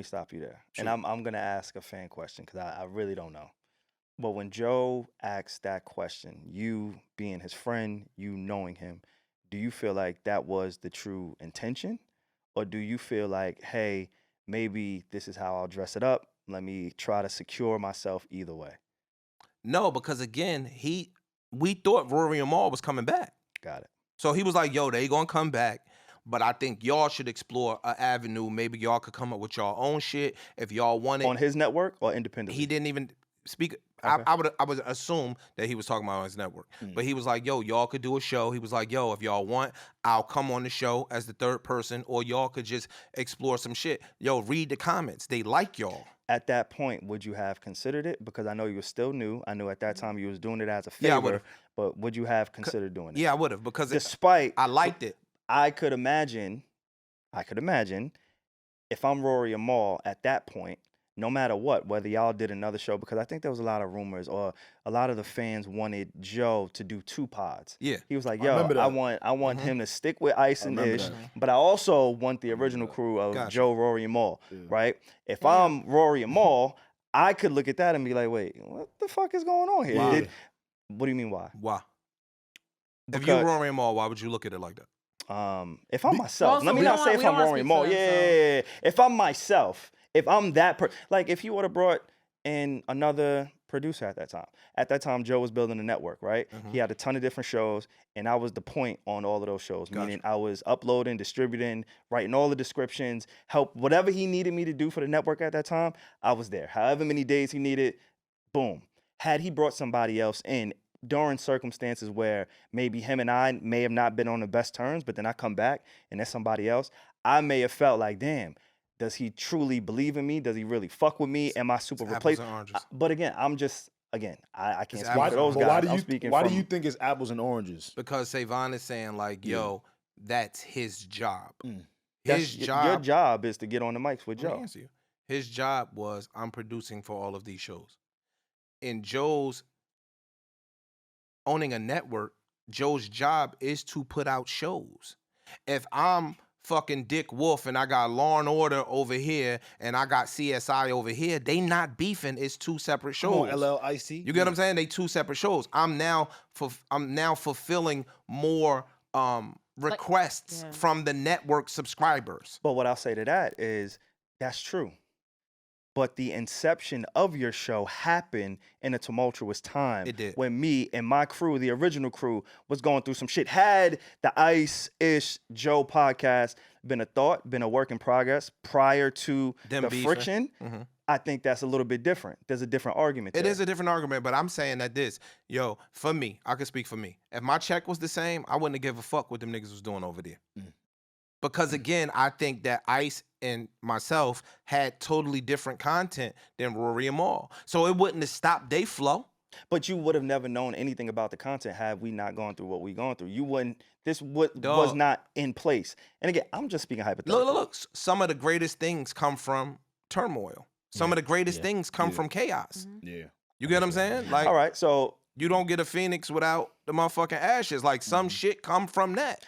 stop you there. Sure. And I'm gonna ask a fan question because I really don't know. But when Joe asked that question, you being his friend, you knowing him, do you feel like that was the true intention? Or do you feel like, hey, maybe this is how I'll dress it up. Let me try to secure myself either way. No, because again, we thought Rory and Mal was coming back. Got it. So he was like, yo, they gonna come back. But I think y'all should explore an avenue. Maybe y'all could come up with y'all own shit if y'all want it. On his network or independently? He didn't even speak. Okay. I would assume that he was talking about on his network. But he was like, yo, y'all could do a show. He was like, yo, if y'all want, I'll come on the show as the third person, or y'all could just explore some shit. Yo, read the comments. They like y'all. At that point, would you have considered it? Because I know you were still new. I knew at that time you was doing it as a favor. Yeah, I would've. But would you have considered doing it? Yeah, I would have, because despite I liked it. I could imagine if I'm Rory and Mal at that point, no matter what, whether y'all did another show, because I think there was a lot of rumors, or a lot of the fans wanted Joe to do 2 pods. Yeah. He was like, yo, I want him to stick with Ice and Ish, but I also want the original crew of Joe, Rory, and Mal, right? If I'm Rory and Mal, I could look at that and be like, wait, what the fuck is going on here? Why? What do you mean why? Why? Because, if you're Rory and Mal, why would you look at it like that? If I'm myself, let me not say if I'm Rory and Mal. Yeah. If I'm myself, if I'm that like if you would have brought in another producer at that time Joe was building a network, right? He had a ton of different shows, and I was the point on all of those shows, meaning I was uploading, distributing, writing all the descriptions, whatever he needed me to do for the network at that time, I was there. However many days he needed, boom. Had he brought somebody else in during circumstances where maybe him and I may have not been on the best terms, but then I come back and there's somebody else, I may have felt like, damn, does he truly believe in me? Does he really fuck with me? Am I super replaceable? But again, I can't speak for those guys. Why do you think it's apples and oranges? Because SaVon is saying like, yo, that's his job. Your job is to get on the mics with Joe. Answer you. His job was, I'm producing for all of these shows. In Joe's owning a network, Joe's job is to put out shows. If I'm fucking Dick Wolf and I got Law and Order over here and I got CSI over here, they not beefing. It's 2 separate shows. LLIC. You get what I'm saying? They 2 separate shows. I'm now fulfilling more requests from the network subscribers. But what I'll say to that is that's true. But the inception of your show happened in a tumultuous time. It did. When me and my crew, the original crew, was going through some shit. Had the Ice-ish Joe podcast been a thought, been a work in progress prior to the friction, I think that's a little bit different. There's a different argument there. It is a different argument, but I'm saying that for me, I can speak for me. If my check was the same, I wouldn't have give a fuck what them niggas was doing over there. Because again, I think that Ice and myself had totally different content than Rory and Mal. So it wouldn't have stopped their flow. But you would have never known anything about the content had we not gone through what we gone through. You wouldn't, was not in place. And again, I'm just speaking hypothetically. Look, some of the greatest things come from turmoil. Some of the greatest things come from chaos. Yeah. You get what I'm saying? Like, all right, so you don't get a phoenix without the motherfucking ashes. Like some shit come from that.